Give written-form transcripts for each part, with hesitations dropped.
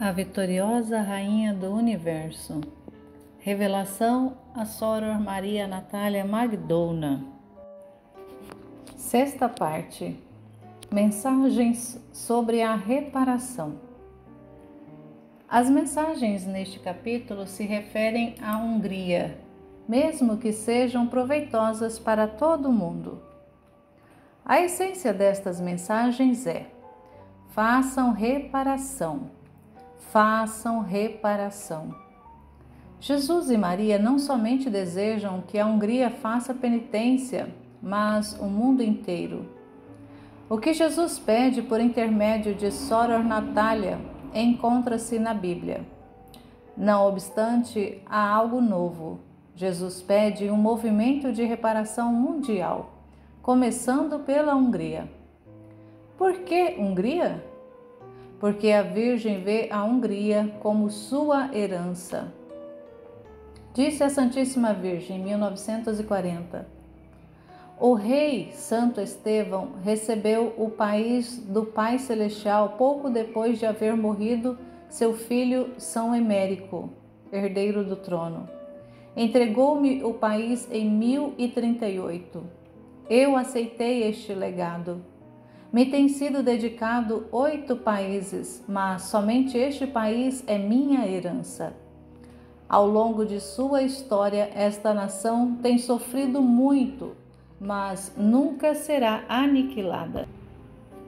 A vitoriosa Rainha do Universo. Revelação a Soror Maria Natália Magdolna. Sexta parte. Mensagens sobre a reparação. As mensagens neste capítulo se referem à Hungria, mesmo que sejam proveitosas para todo o mundo. A essência destas mensagens é: façam reparação. Façam reparação. Jesus e Maria não somente desejam que a Hungria faça penitência, mas o mundo inteiro. O que Jesus pede por intermédio de Soror Natália encontra-se na Bíblia. Não obstante, há algo novo. Jesus pede um movimento de reparação mundial, começando pela Hungria. Por que Hungria? Porque a Virgem vê a Hungria como sua herança. Disse a Santíssima Virgem em 1940. O rei Santo Estevão recebeu o país do Pai Celestial pouco depois de haver morrido seu filho São Emérico, herdeiro do trono. Entregou-me o país em 1038. Eu aceitei este legado. Me tem sido dedicado 8 países, mas somente este país é minha herança. Ao longo de sua história, esta nação tem sofrido muito, mas nunca será aniquilada.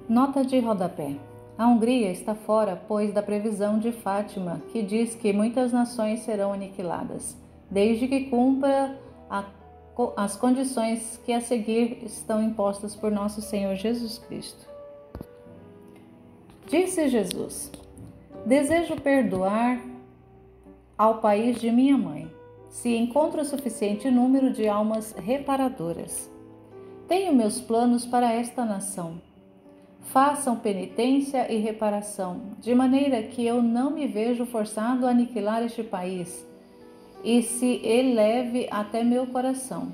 Nota de rodapé. A Hungria está fora, pois, da previsão de Fátima, que diz que muitas nações serão aniquiladas, desde que cumpra as condições que a seguir estão impostas por nosso Senhor Jesus Cristo. Disse Jesus: desejo perdoar ao país de minha mãe, se encontro suficiente número de almas reparadoras. Tenho meus planos para esta nação. Façam penitência e reparação, de maneira que eu não me vejo forçado a aniquilar este país, e se eleve até meu coração.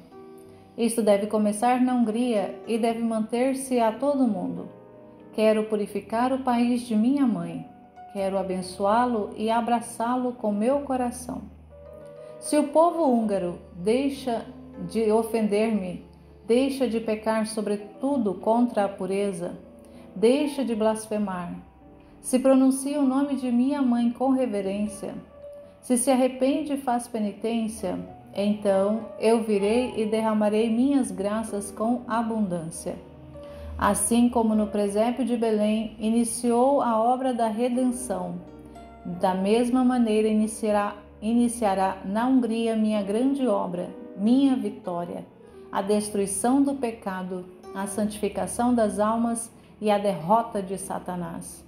Isto deve começar na Hungria e deve manter-se a todo mundo. Quero purificar o país de minha mãe. Quero abençoá-lo e abraçá-lo com meu coração. Se o povo húngaro deixa de ofender-me, deixa de pecar sobretudo contra a pureza, deixa de blasfemar, se pronuncia o nome de minha mãe com reverência, se arrepende e faz penitência, então eu virei e derramarei minhas graças com abundância. Assim como no presépio de Belém iniciou a obra da redenção, da mesma maneira iniciará na Hungria minha grande obra, minha vitória, a destruição do pecado, a santificação das almas e a derrota de Satanás.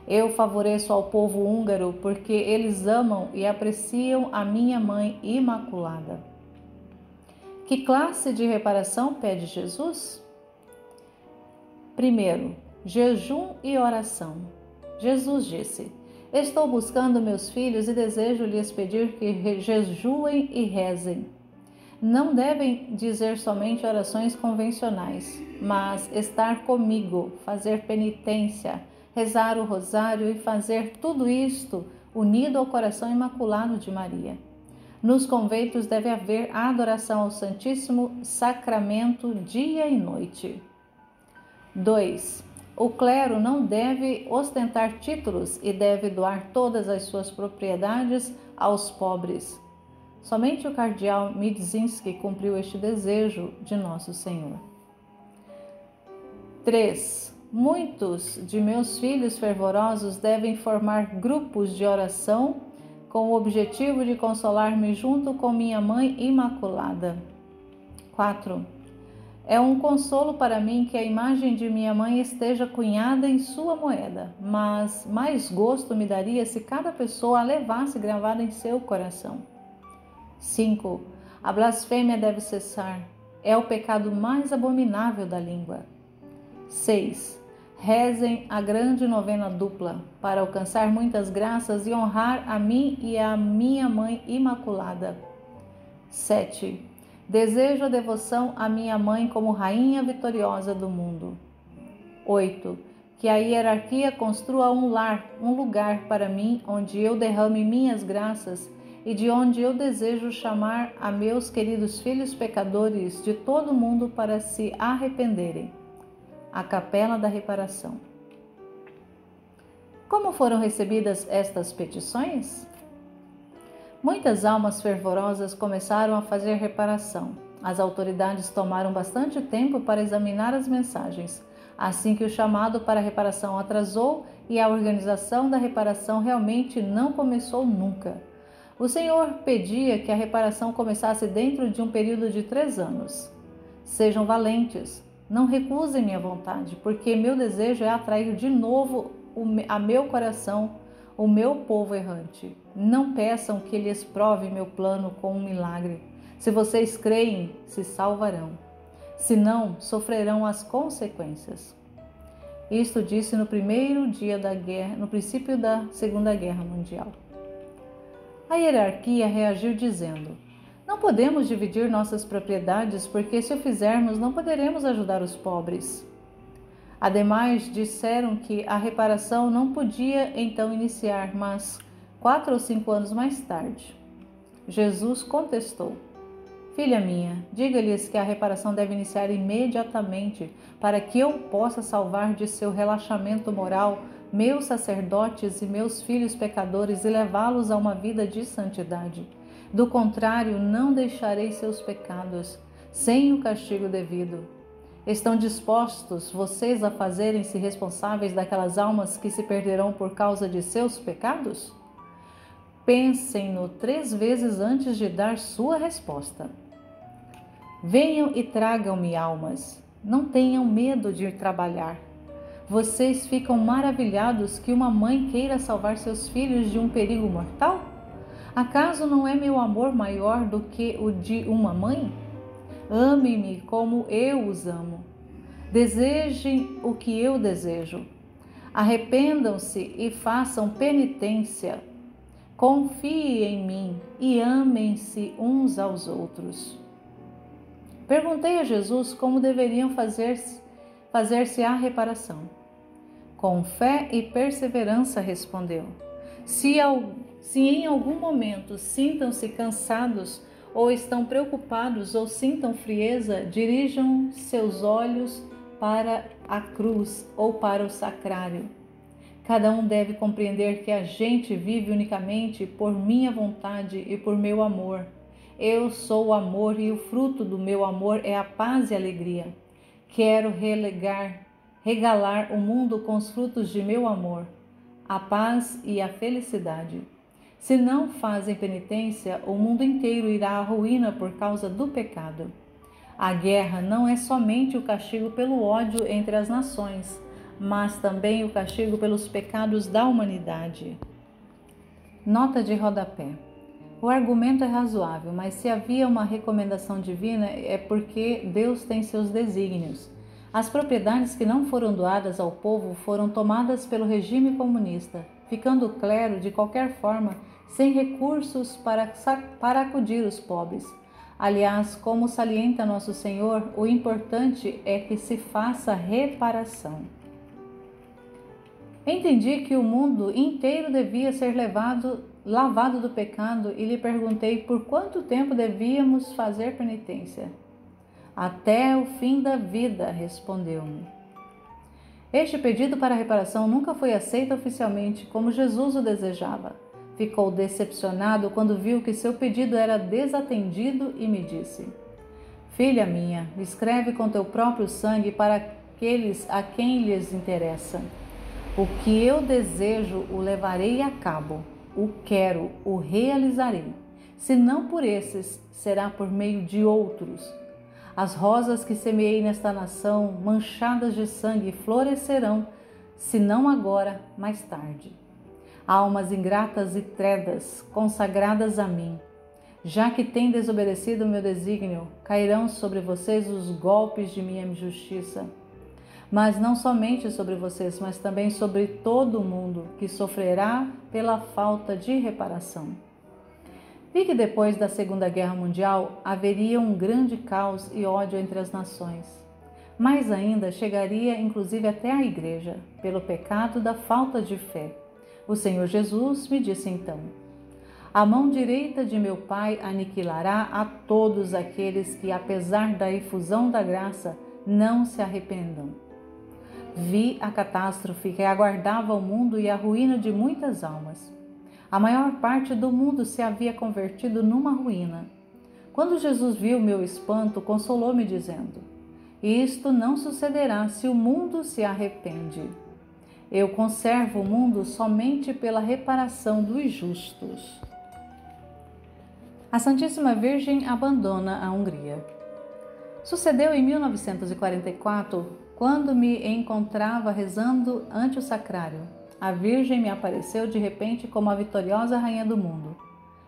Eu favoreço ao povo húngaro porque eles amam e apreciam a minha mãe imaculada. Que classe de reparação pede Jesus? Primeiro, jejum e oração. Jesus disse: estou buscando meus filhos e desejo lhes pedir que jejuem e rezem. Não devem dizer somente orações convencionais, mas estar comigo, fazer penitência, rezar o rosário e fazer tudo isto unido ao coração imaculado de Maria. Nos conventos deve haver a adoração ao Santíssimo Sacramento dia e noite. 2. O clero não deve ostentar títulos e deve doar todas as suas propriedades aos pobres. Somente o cardeal Midzinski cumpriu este desejo de Nosso Senhor. 3. Muitos de meus filhos fervorosos devem formar grupos de oração com o objetivo de consolar-me junto com minha Mãe Imaculada. 4. É um consolo para mim que a imagem de minha mãe esteja cunhada em sua moeda, mas mais gosto me daria se cada pessoa a levasse gravada em seu coração. 5. A blasfêmia deve cessar. É o pecado mais abominável da língua. 6. Rezem a grande novena dupla, para alcançar muitas graças e honrar a mim e a minha Mãe Imaculada. 7. Desejo a devoção à minha mãe como rainha vitoriosa do mundo. 8. que a hierarquia construa um lar, um lugar para mim, onde eu derrame minhas graças e de onde eu desejo chamar a meus queridos filhos pecadores de todo o mundo para se arrependerem. A Capela da Reparação. Como foram recebidas estas petições? Muitas almas fervorosas começaram a fazer reparação. As autoridades tomaram bastante tempo para examinar as mensagens, assim que o chamado para a reparação atrasou e a organização da reparação realmente não começou nunca. O Senhor pedia que a reparação começasse dentro de um período de 3 anos. Sejam valentes, não recusem minha vontade, porque meu desejo é atrair de novo a meu coração o meu povo errante. Não peçam que lhes prove meu plano com um milagre. Se vocês creem, se salvarão. Se não, sofrerão as consequências. Isto disse no primeiro dia da guerra, no princípio da Segunda Guerra Mundial. A hierarquia reagiu dizendo: não podemos dividir nossas propriedades, porque se o fizermos, não poderemos ajudar os pobres. Ademais, disseram que a reparação não podia então iniciar, mas 4 ou 5 anos mais tarde. Jesus contestou: filha minha, diga-lhes que a reparação deve iniciar imediatamente, para que eu possa salvar de seu relaxamento moral meus sacerdotes e meus filhos pecadores e levá-los a uma vida de santidade. Do contrário, não deixarei seus pecados sem o castigo devido. Estão dispostos vocês a fazerem-se responsáveis daquelas almas que se perderão por causa de seus pecados? Pensem-no 3 vezes antes de dar sua resposta. Venham e tragam-me almas. Não tenham medo de ir trabalhar. Vocês ficam maravilhados que uma mãe queira salvar seus filhos de um perigo mortal? Acaso não é meu amor maior do que o de uma mãe? Amem-me como eu os amo. Desejem o que eu desejo. Arrependam-se e façam penitência. Confiem em mim e amem-se uns aos outros. Perguntei a Jesus como deveriam fazer-se a reparação. Com fé e perseverança, respondeu. Se em algum momento sintam-se cansados ou estão preocupados ou sintam frieza, dirijam seus olhos para a cruz ou para o sacrário. Cada um deve compreender que a gente vive unicamente por minha vontade e por meu amor. Eu sou o amor e o fruto do meu amor é a paz e a alegria. Quero regalar o mundo com os frutos de meu amor, a paz e a felicidade. Se não fazem penitência, o mundo inteiro irá à ruína por causa do pecado. A guerra não é somente o castigo pelo ódio entre as nações, mas também o castigo pelos pecados da humanidade. Nota de rodapé. O argumento é razoável, mas se havia uma recomendação divina é porque Deus tem seus desígnios. As propriedades que não foram doadas ao povo foram tomadas pelo regime comunista, ficando o clero, de qualquer forma, sem recursos para acudir os pobres. Aliás, como salienta Nosso Senhor, o importante é que se faça reparação. Entendi que o mundo inteiro devia ser lavado do pecado e lhe perguntei por quanto tempo devíamos fazer penitência. Até o fim da vida, respondeu-me. Este pedido para reparação nunca foi aceito oficialmente como Jesus o desejava. Ficou decepcionado quando viu que seu pedido era desatendido e me disse: filha minha, escreve com teu próprio sangue para aqueles a quem lhes interessa. O que eu desejo o levarei a cabo, o quero, o realizarei. Se não por esses, será por meio de outros. As rosas que semeei nesta nação, manchadas de sangue, florescerão, se não agora, mais tarde. Almas ingratas e tredas, consagradas a mim. Já que têm desobedecido o meu desígnio, cairão sobre vocês os golpes de minha justiça. Mas não somente sobre vocês, mas também sobre todo o mundo, que sofrerá pela falta de reparação. Vi que depois da Segunda Guerra Mundial haveria um grande caos e ódio entre as nações. Mais ainda, chegaria inclusive até a igreja, pelo pecado da falta de fé. O Senhor Jesus me disse então: a mão direita de meu Pai aniquilará a todos aqueles que, apesar da efusão da graça, não se arrependam. Vi a catástrofe que aguardava o mundo e a ruína de muitas almas. A maior parte do mundo se havia convertido numa ruína. Quando Jesus viu meu espanto, consolou-me dizendo: isto não sucederá se o mundo se arrepende. Eu conservo o mundo somente pela reparação dos justos. A Santíssima Virgem abandona a Hungria. Sucedeu em 1944, quando me encontrava rezando ante o sacrário. A Virgem me apareceu de repente como a vitoriosa rainha do mundo.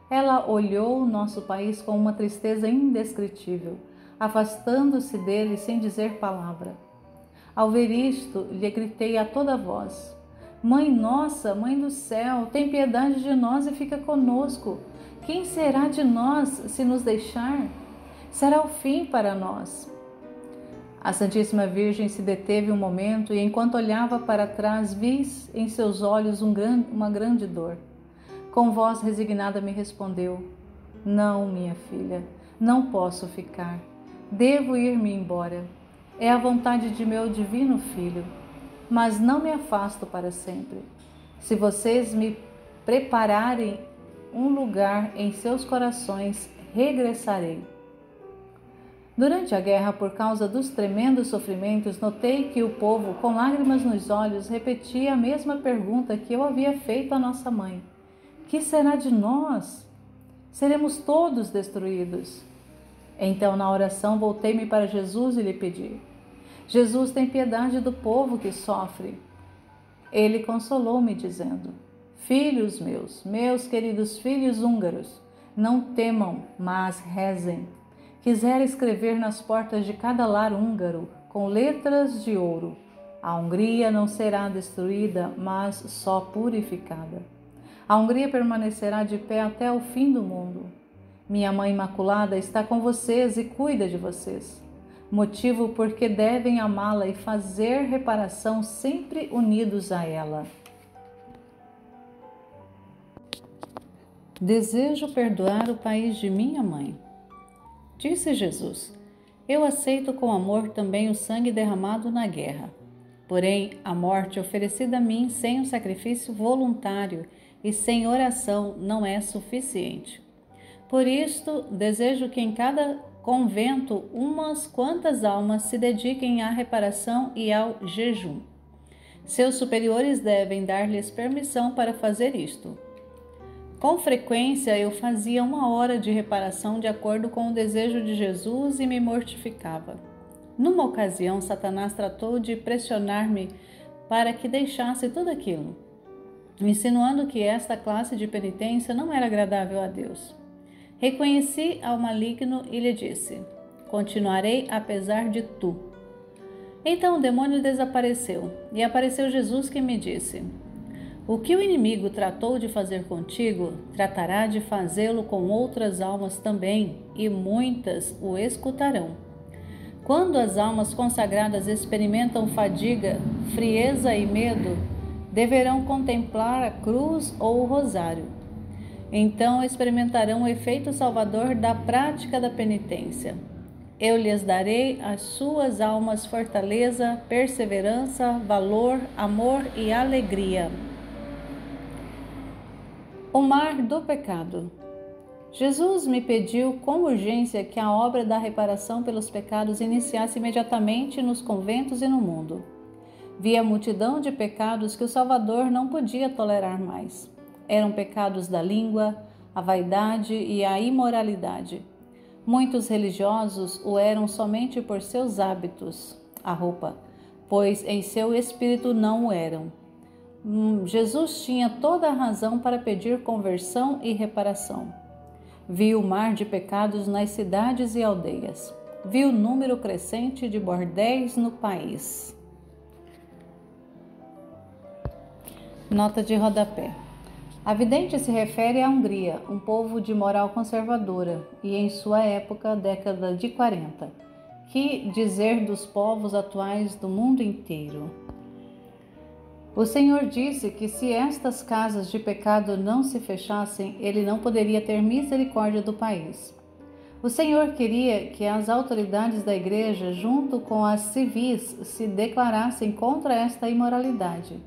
Ela olhou o nosso país com uma tristeza indescritível, afastando-se dele sem dizer palavra. Ao ver isto, lhe gritei a toda voz: Mãe nossa, Mãe do céu, tem piedade de nós e fica conosco. Quem será de nós se nos deixar? Será o fim para nós. A Santíssima Virgem se deteve um momento e, enquanto olhava para trás, vi em seus olhos uma grande dor. Com voz resignada me respondeu: não, minha filha, não posso ficar. Devo ir-me embora. É a vontade de meu divino Filho, mas não me afasto para sempre. Se vocês me prepararem um lugar em seus corações, regressarei. Durante a guerra, por causa dos tremendos sofrimentos, notei que o povo, com lágrimas nos olhos, repetia a mesma pergunta que eu havia feito à nossa mãe: que será de nós? Seremos todos destruídos. Então, na oração, voltei-me para Jesus e lhe pedi: Jesus, tem piedade do povo que sofre. Ele consolou-me dizendo: filhos meus queridos filhos húngaros, não temam, mas rezem. Quisera escrever nas portas de cada lar húngaro, com letras de ouro: a Hungria não será destruída, mas só purificada. A Hungria permanecerá de pé até o fim do mundo. Minha Mãe Imaculada está com vocês e cuida de vocês. Motivo porque devem amá-la e fazer reparação sempre unidos a ela. Desejo perdoar o país de minha mãe. Disse Jesus: eu aceito com amor também o sangue derramado na guerra. Porém, a morte oferecida a mim sem um sacrifício voluntário e sem oração não é suficiente. Por isto, desejo que em cada convento umas quantas almas se dediquem à reparação e ao jejum. Seus superiores devem dar-lhes permissão para fazer isto. Com frequência eu fazia 1 hora de reparação de acordo com o desejo de Jesus e me mortificava. Numa ocasião, Satanás tratou de pressionar-me para que deixasse tudo aquilo, insinuando que esta classe de penitência não era agradável a Deus. Reconheci ao maligno e lhe disse: continuarei apesar de tu. Então o demônio desapareceu e apareceu Jesus, que me disse: o que o inimigo tratou de fazer contigo, tratará de fazê-lo com outras almas também, e muitas o escutarão. Quando as almas consagradas experimentam fadiga, frieza e medo, deverão contemplar a cruz ou o rosário. Então experimentarão o efeito salvador da prática da penitência. Eu lhes darei às suas almas fortaleza, perseverança, valor, amor e alegria. O mar do pecado. Jesus me pediu com urgência que a obra da reparação pelos pecados iniciasse imediatamente nos conventos e no mundo. Vi a multidão de pecados que o Salvador não podia tolerar mais. Eram pecados da língua, a vaidade e a imoralidade. Muitos religiosos o eram somente por seus hábitos, a roupa, pois em seu espírito não o eram. Jesus tinha toda a razão para pedir conversão e reparação. Vi o mar de pecados nas cidades e aldeias. Vi o número crescente de bordéis no país. Nota de rodapé. A vidente se refere à Hungria, um povo de moral conservadora, e em sua época, década de 40, Que dizer dos povos atuais do mundo inteiro? O Senhor disse que se estas casas de pecado não se fechassem, Ele não poderia ter misericórdia do país. O Senhor queria que as autoridades da igreja, junto com as civis, se declarassem contra esta imoralidade.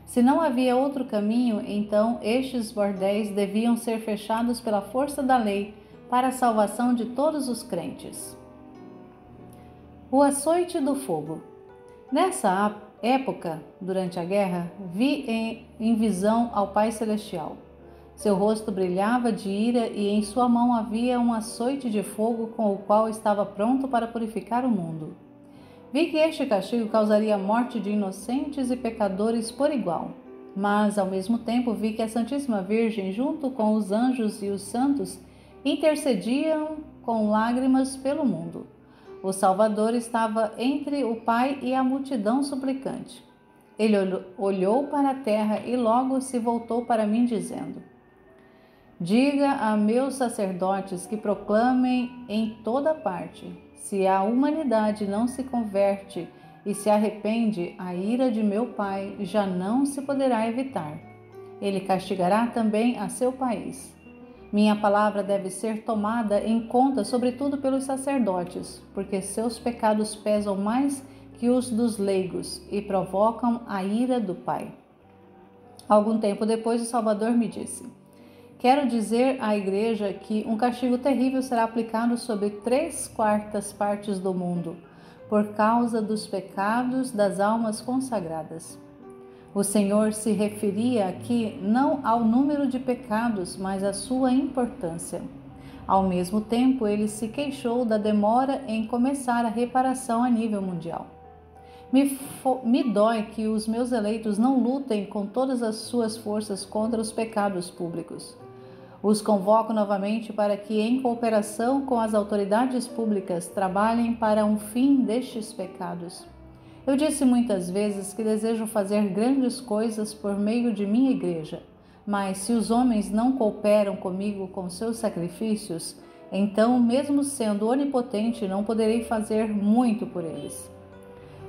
Se não havia outro caminho, então estes bordéis deviam ser fechados pela força da lei para a salvação de todos os crentes. O açoite do fogo. Nessa época, durante a guerra, vi em visão ao Pai Celestial. Seu rosto brilhava de ira e em sua mão havia um açoite de fogo com o qual estava pronto para purificar o mundo. Vi que este castigo causaria a morte de inocentes e pecadores por igual. Mas, ao mesmo tempo, vi que a Santíssima Virgem, junto com os anjos e os santos, intercediam com lágrimas pelo mundo. O Salvador estava entre o Pai e a multidão suplicante. Ele olhou para a terra e logo se voltou para mim, dizendo: Diga a meus sacerdotes que proclamem em toda parte: se a humanidade não se converte e se arrepende, a ira de meu Pai já não se poderá evitar. Ele castigará também a seu país. Minha palavra deve ser tomada em conta, sobretudo pelos sacerdotes, porque seus pecados pesam mais que os dos leigos e provocam a ira do Pai. Algum tempo depois, o Salvador me disse: Quero dizer à igreja que um castigo terrível será aplicado sobre 3/4 partes do mundo, por causa dos pecados das almas consagradas. O Senhor se referia aqui não ao número de pecados, mas à sua importância. Ao mesmo tempo, ele se queixou da demora em começar a reparação a nível mundial. Me dói que os meus eleitos não lutem com todas as suas forças contra os pecados públicos. Os convoco novamente para que, em cooperação com as autoridades públicas, trabalhem para um fim destes pecados. Eu disse muitas vezes que desejo fazer grandes coisas por meio de minha igreja, mas se os homens não cooperam comigo com seus sacrifícios, então, mesmo sendo onipotente, não poderei fazer muito por eles.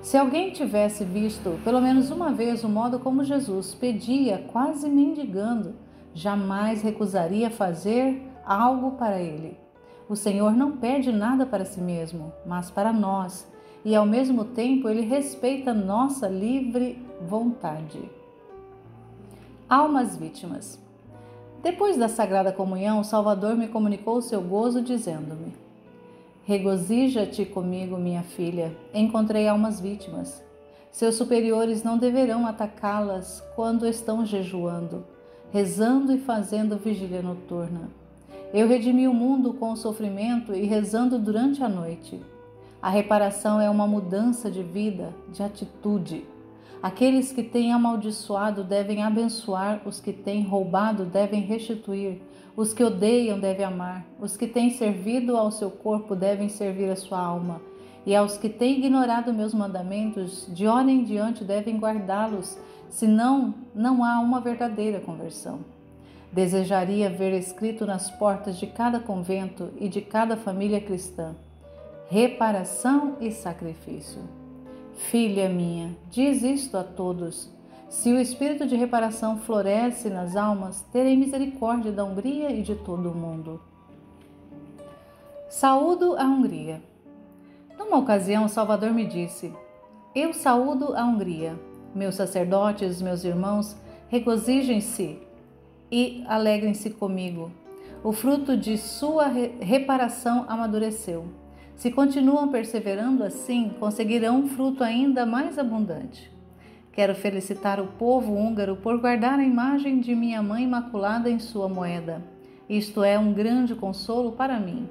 Se alguém tivesse visto pelo menos uma vez o modo como Jesus pedia, quase mendigando, jamais recusaria fazer algo para ele. O Senhor não pede nada para si mesmo, mas para nós, e ao mesmo tempo ele respeita nossa livre vontade. Almas vítimas. Depois da Sagrada Comunhão, o Salvador me comunicou seu gozo, dizendo-me: Regozija-te comigo, minha filha, encontrei almas vítimas. Seus superiores não deverão atacá-las quando estão jejuando, rezando e fazendo vigília noturna. Eu redimi o mundo com o sofrimento e rezando durante a noite. A reparação é uma mudança de vida, de atitude. Aqueles que têm amaldiçoado devem abençoar, os que têm roubado devem restituir, os que odeiam devem amar, os que têm servido ao seu corpo devem servir a sua alma, e aos que têm ignorado meus mandamentos, de hora em diante devem guardá-los, senão não há uma verdadeira conversão. Desejaria ver escrito nas portas de cada convento e de cada família cristã: reparação e sacrifício. Filha minha, diz isto a todos: se o espírito de reparação floresce nas almas, terei misericórdia da Hungria e de todo o mundo. Saúdo a Hungria. Numa ocasião, o Salvador me disse: Eu saúdo a Hungria. Meus sacerdotes, meus irmãos, regozijem-se e alegrem-se comigo. O fruto de sua reparação amadureceu. Se continuam perseverando assim, conseguirão um fruto ainda mais abundante. Quero felicitar o povo húngaro por guardar a imagem de minha Mãe Imaculada em sua moeda. Isto é um grande consolo para mim.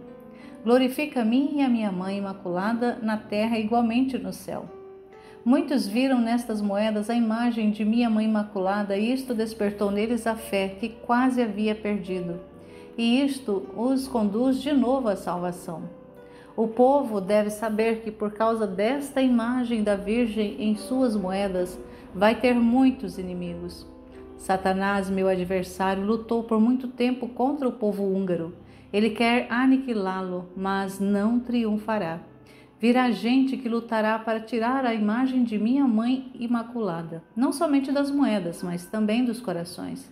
Glorifica a mim e a minha Mãe Imaculada na terra igualmente no céu. Muitos viram nestas moedas a imagem de minha Mãe Imaculada e isto despertou neles a fé que quase havia perdido. E isto os conduz de novo à salvação. O povo deve saber que por causa desta imagem da Virgem em suas moedas, vai ter muitos inimigos. Satanás, meu adversário, lutou por muito tempo contra o povo húngaro. Ele quer aniquilá-lo, mas não triunfará. Virá gente que lutará para tirar a imagem de minha mãe imaculada, não somente das moedas, mas também dos corações.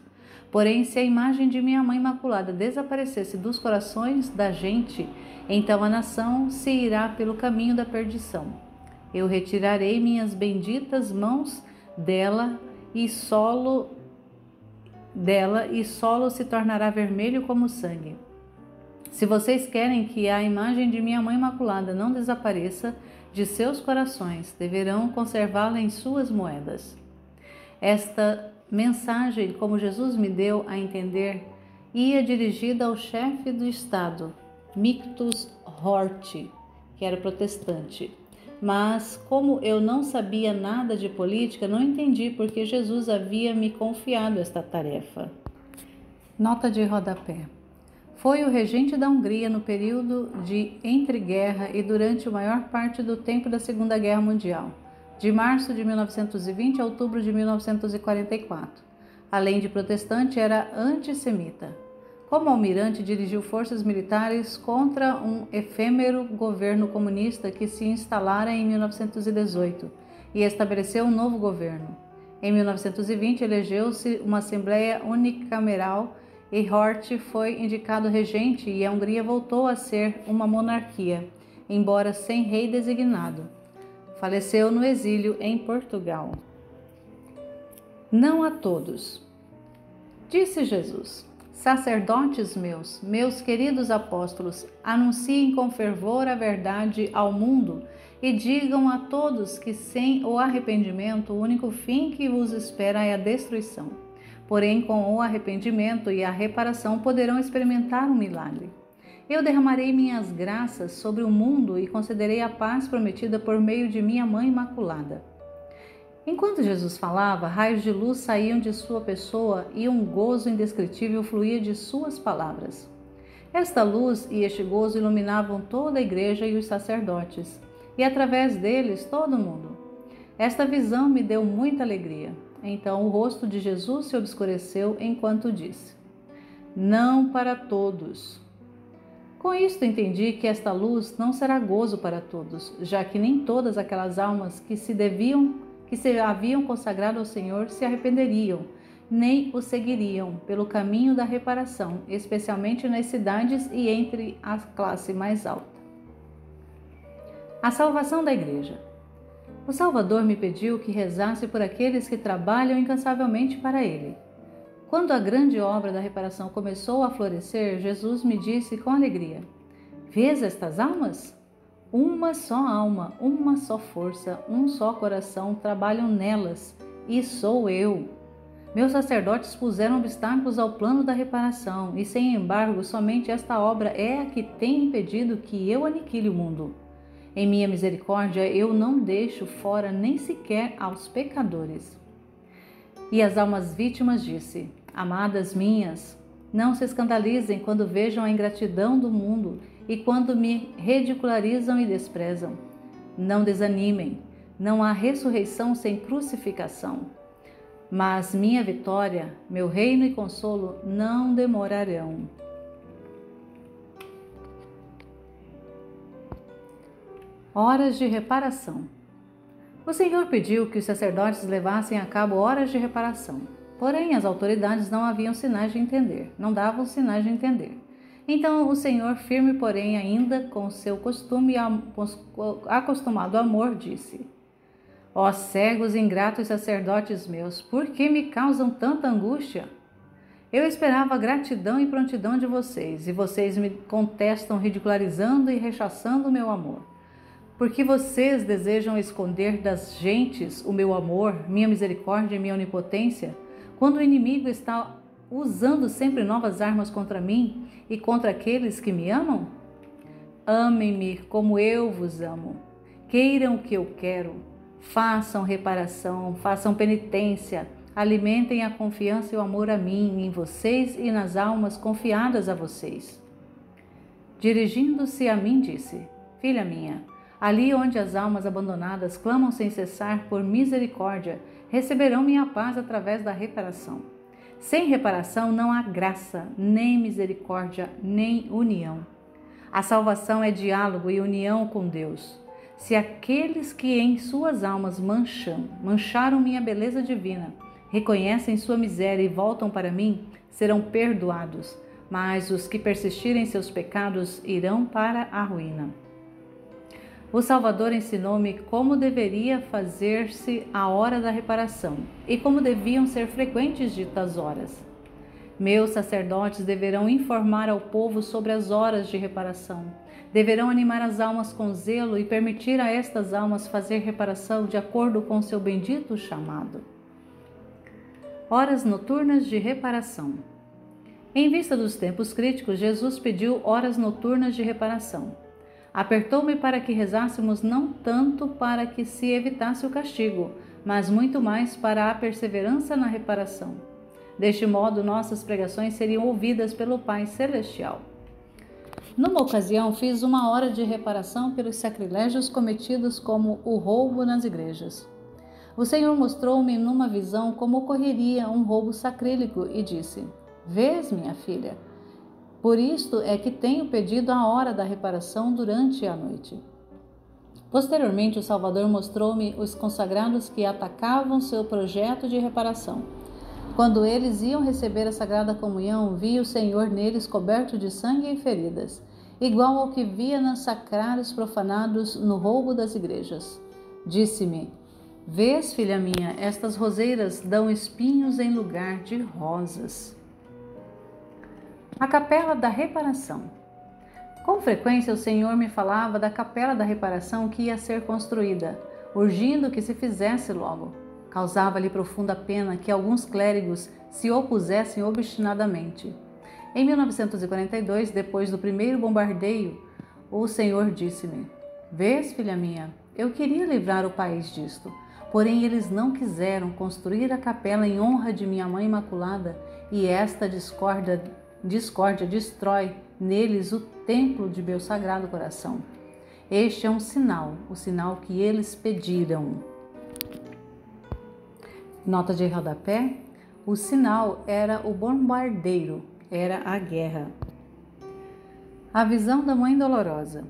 Porém, se a imagem de minha mãe imaculada desaparecesse dos corações da gente, então a nação se irá pelo caminho da perdição. Eu retirarei minhas benditas mãos dela e solo se tornará vermelho como sangue. Se vocês querem que a imagem de minha mãe imaculada não desapareça de seus corações, deverão conservá-la em suas moedas. Esta mensagem, como Jesus me deu a entender, ia dirigida ao chefe do Estado, Mictus Horthy, que era protestante. Mas, como eu não sabia nada de política, não entendi por que Jesus havia me confiado esta tarefa. Nota de rodapé. Foi o regente da Hungria no período de entreguerra e durante a maior parte do tempo da Segunda Guerra Mundial, de março de 1920 a outubro de 1944. Além de protestante, era antissemita. Como almirante, dirigiu forças militares contra um efêmero governo comunista que se instalara em 1918 e estabeleceu um novo governo. Em 1920, elegeu-se uma Assembleia Unicameral e Horthy foi indicado regente e a Hungria voltou a ser uma monarquia, embora sem rei designado. Faleceu no exílio em Portugal. Não a todos. Disse Jesus: sacerdotes meus queridos apóstolos, anunciem com fervor a verdade ao mundo e digam a todos que sem o arrependimento o único fim que vos espera é a destruição. Porém, com o arrependimento e a reparação poderão experimentar um milagre. Eu derramarei minhas graças sobre o mundo e concederei a paz prometida por meio de minha mãe imaculada. Enquanto Jesus falava, raios de luz saíam de sua pessoa e um gozo indescritível fluía de suas palavras. Esta luz e este gozo iluminavam toda a igreja e os sacerdotes, e através deles todo o mundo. Esta visão me deu muita alegria. Então o rosto de Jesus se obscureceu enquanto disse: não para todos. Com isto entendi que esta luz não será gozo para todos, já que nem todas aquelas almas que se haviam consagrado ao Senhor se arrependeriam, nem o seguiriam pelo caminho da reparação, especialmente nas cidades e entre a classe mais alta. A salvação da igreja. O Salvador me pediu que rezasse por aqueles que trabalham incansavelmente para Ele. Quando a grande obra da reparação começou a florescer, Jesus me disse com alegria: vês estas almas? Uma só alma, uma só força, um só coração trabalham nelas, e sou eu. Meus sacerdotes puseram obstáculos ao plano da reparação, e sem embargo, somente esta obra é a que tem impedido que eu aniquile o mundo. Em minha misericórdia, eu não deixo fora nem sequer aos pecadores. E as almas vítimas disse: amadas minhas, não se escandalizem quando vejam a ingratidão do mundo e quando me ridicularizam e desprezam. Não desanimem, não há ressurreição sem crucificação. Mas minha vitória, meu reino e consolo não demorarão. Horas de reparação. O Senhor pediu que os sacerdotes levassem a cabo horas de reparação. Porém, as autoridades não haviam sinais de entender, não davam sinais de entender. Então, o Senhor, firme porém ainda com seu costume acostumado amor, disse: ó cegos e ingratos sacerdotes meus, por que me causam tanta angústia? Eu esperava gratidão e prontidão de vocês, e vocês me contestam ridicularizando e rechaçando o meu amor. Porque vocês desejam esconder das gentes o meu amor, minha misericórdia e minha onipotência, quando o inimigo está usando sempre novas armas contra mim e contra aqueles que me amam? Amem-me como eu vos amo. Queiram o que eu quero. Façam reparação, façam penitência, alimentem a confiança e o amor a mim, em vocês e nas almas confiadas a vocês. Dirigindo-se a mim, disse: filha minha, ali onde as almas abandonadas clamam sem cessar por misericórdia, receberão minha paz através da reparação. Sem reparação não há graça, nem misericórdia, nem união. A salvação é diálogo e união com Deus. Se aqueles que em suas almas mancharam minha beleza divina, reconhecem sua miséria e voltam para mim, serão perdoados, mas os que persistirem em seus pecados irão para a ruína. O Salvador ensinou-me como deveria fazer-se a hora da reparação e como deviam ser frequentes ditas horas. Meus sacerdotes deverão informar ao povo sobre as horas de reparação. Deverão animar as almas com zelo e permitir a estas almas fazer reparação de acordo com seu bendito chamado. Horas noturnas de reparação. Em vista dos tempos críticos, Jesus pediu horas noturnas de reparação. Apertou-me para que rezássemos não tanto para que se evitasse o castigo, mas muito mais para a perseverança na reparação. Deste modo, nossas pregações seriam ouvidas pelo Pai Celestial. Numa ocasião, fiz uma hora de reparação pelos sacrilégios cometidos como o roubo nas igrejas. O Senhor mostrou-me numa visão como ocorreria um roubo sacrílego e disse: "Vês, minha filha? Por isto é que tenho pedido a hora da reparação durante a noite." Posteriormente, o Salvador mostrou-me os consagrados que atacavam seu projeto de reparação. Quando eles iam receber a Sagrada Comunhão, vi o Senhor neles coberto de sangue e feridas, igual ao que via nos sacrários profanados no roubo das igrejas. Disse-me: "Vês, filha minha, estas roseiras dão espinhos em lugar de rosas." A Capela da Reparação. Com frequência o Senhor me falava da Capela da Reparação que ia ser construída, urgindo que se fizesse logo. Causava-lhe profunda pena que alguns clérigos se opusessem obstinadamente. Em 1942, depois do primeiro bombardeio, o Senhor disse-me: "Vês, filha minha, eu queria livrar o país disto, porém eles não quiseram construir a capela em honra de minha Mãe Imaculada, e esta discórdia destrói neles o templo de meu Sagrado Coração. Este é um sinal, o sinal que eles pediram." Nota de rodapé: o sinal era o bombardeiro, era a guerra. A visão da Mãe Dolorosa.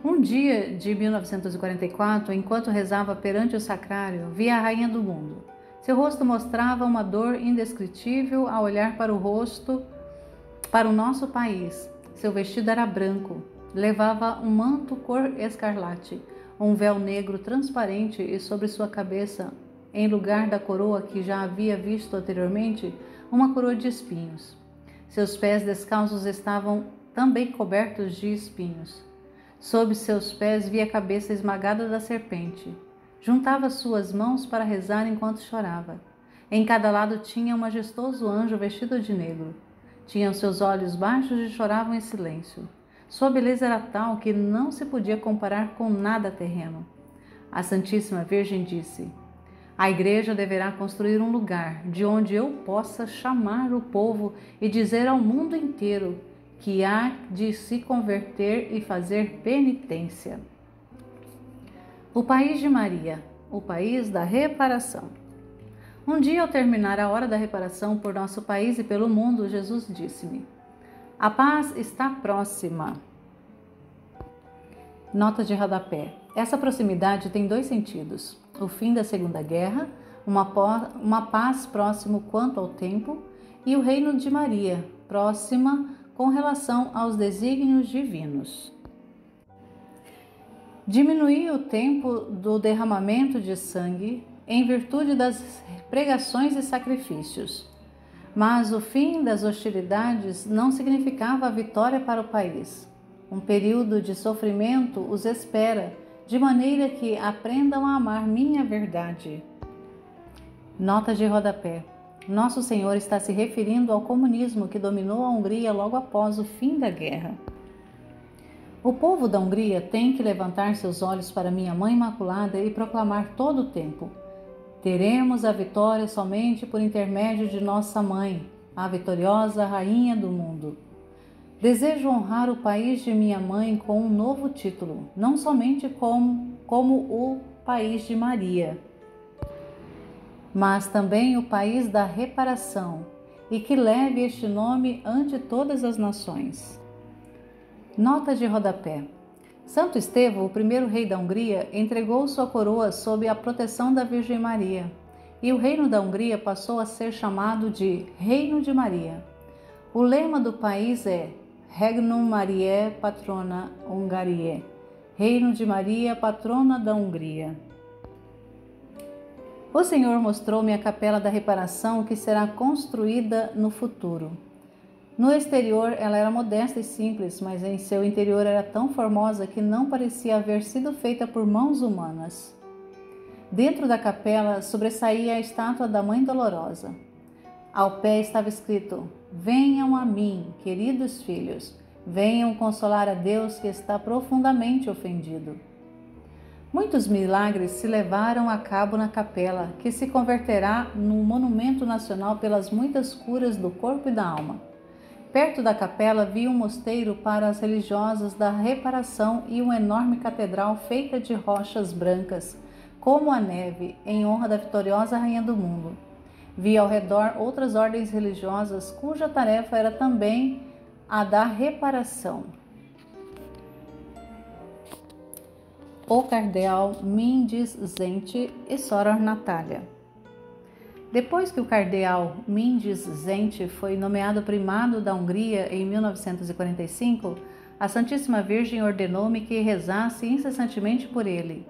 Um dia de 1944, enquanto rezava perante o sacrário, vi a Rainha do Mundo. Seu rosto mostrava uma dor indescritível ao olhar para o nosso país. Seu vestido era branco, levava um manto cor escarlate, um véu negro transparente e sobre sua cabeça, em lugar da coroa que já havia visto anteriormente, uma coroa de espinhos. Seus pés descalços estavam também cobertos de espinhos. Sob seus pés vi a cabeça esmagada da serpente. Juntava suas mãos para rezar enquanto chorava. Em cada lado tinha um majestoso anjo vestido de negro. Tinha seus olhos baixos e choravam em silêncio. Sua beleza era tal que não se podia comparar com nada terreno. A Santíssima Virgem disse: "A Igreja deverá construir um lugar de onde eu possa chamar o povo e dizer ao mundo inteiro que há de se converter e fazer penitência." O país de Maria, o país da reparação. Um dia, ao terminar a hora da reparação por nosso país e pelo mundo, Jesus disse-me: "A paz está próxima." Nota de rodapé: essa proximidade tem dois sentidos: o fim da Segunda Guerra, uma paz próximo quanto ao tempo, e o reino de Maria, próxima com relação aos desígnios divinos. Diminuí o tempo do derramamento de sangue em virtude das pregações e sacrifícios. Mas o fim das hostilidades não significava a vitória para o país. Um período de sofrimento os espera, de maneira que aprendam a amar minha verdade. Nota de rodapé: Nosso Senhor está se referindo ao comunismo que dominou a Hungria logo após o fim da guerra. O povo da Hungria tem que levantar seus olhos para minha Mãe Imaculada e proclamar todo o tempo: teremos a vitória somente por intermédio de nossa Mãe, a vitoriosa Rainha do mundo. Desejo honrar o país de minha mãe com um novo título, não somente como o país de Maria, mas também o país da reparação, e que leve este nome ante todas as nações. Nota de rodapé: Santo Estevão, o primeiro rei da Hungria, entregou sua coroa sob a proteção da Virgem Maria, e o reino da Hungria passou a ser chamado de Reino de Maria. O lema do país é Regnum Mariae Patrona Hungariae, Reino de Maria, patrona da Hungria. O Senhor mostrou-me a capela da reparação que será construída no futuro. No exterior ela era modesta e simples, mas em seu interior era tão formosa que não parecia haver sido feita por mãos humanas. Dentro da capela sobressaía a estátua da Mãe Dolorosa. Ao pé estava escrito: Venham a mim, queridos filhos, venham consolar a Deus que está profundamente ofendido. Muitos milagres se levaram a cabo na capela, que se converterá num monumento nacional pelas muitas curas do corpo e da alma. Perto da capela vi um mosteiro para as religiosas da reparação e uma enorme catedral feita de rochas brancas, como a neve, em honra da vitoriosa Rainha do Mundo. Vi ao redor outras ordens religiosas cuja tarefa era também a da reparação. O cardeal Mindis Zente e Soror Natália. Depois que o cardeal Mindis Zente foi nomeado primado da Hungria em 1945, a Santíssima Virgem ordenou-me que rezasse incessantemente por ele.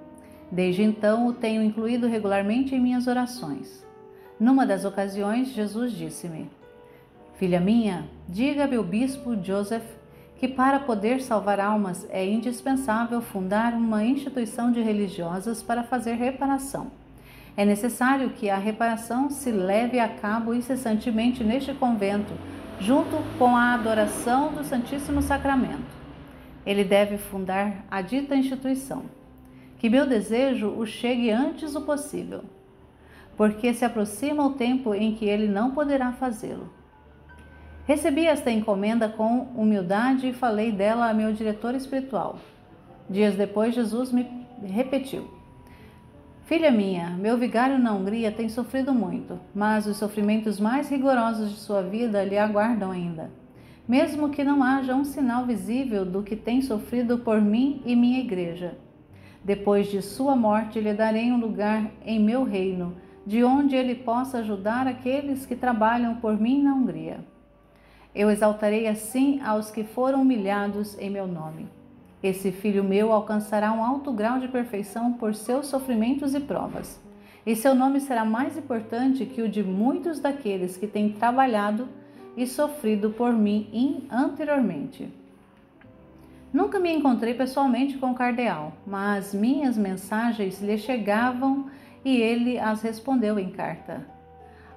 Desde então o tenho incluído regularmente em minhas orações. Numa das ocasiões, Jesus disse-me: Filha minha, diga a meu bispo Joseph que para poder salvar almas é indispensável fundar uma instituição de religiosas para fazer reparação. É necessário que a reparação se leve a cabo incessantemente neste convento, junto com a adoração do Santíssimo Sacramento. Ele deve fundar a dita instituição. Que meu desejo o chegue antes o possível, porque se aproxima o tempo em que ele não poderá fazê-lo. Recebi esta encomenda com humildade e falei dela a meu diretor espiritual. Dias depois, Jesus me repetiu: Filha minha, meu vigário na Hungria tem sofrido muito, mas os sofrimentos mais rigorosos de sua vida lhe aguardam ainda. Mesmo que não haja um sinal visível do que tem sofrido por mim e minha igreja. Depois de sua morte, lhe darei um lugar em meu reino, de onde ele possa ajudar aqueles que trabalham por mim na Hungria. Eu exaltarei assim aos que foram humilhados em meu nome. Esse filho meu alcançará um alto grau de perfeição por seus sofrimentos e provas, e seu nome será mais importante que o de muitos daqueles que têm trabalhado e sofrido por mim anteriormente. Nunca me encontrei pessoalmente com o cardeal, mas minhas mensagens lhe chegavam e ele as respondeu em carta.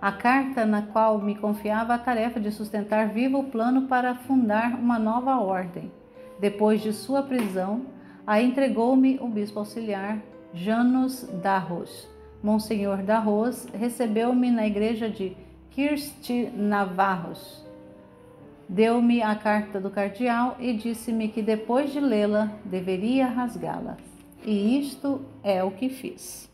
A carta na qual me confiava a tarefa de sustentar vivo o plano para fundar uma nova ordem. Depois de sua prisão, a entregou-me o bispo auxiliar Janus Darros. Monsenhor Darros recebeu-me na igreja de Kirsti Navarros. Deu-me a carta do cardeal e disse-me que depois de lê-la, deveria rasgá-la. E isto é o que fiz.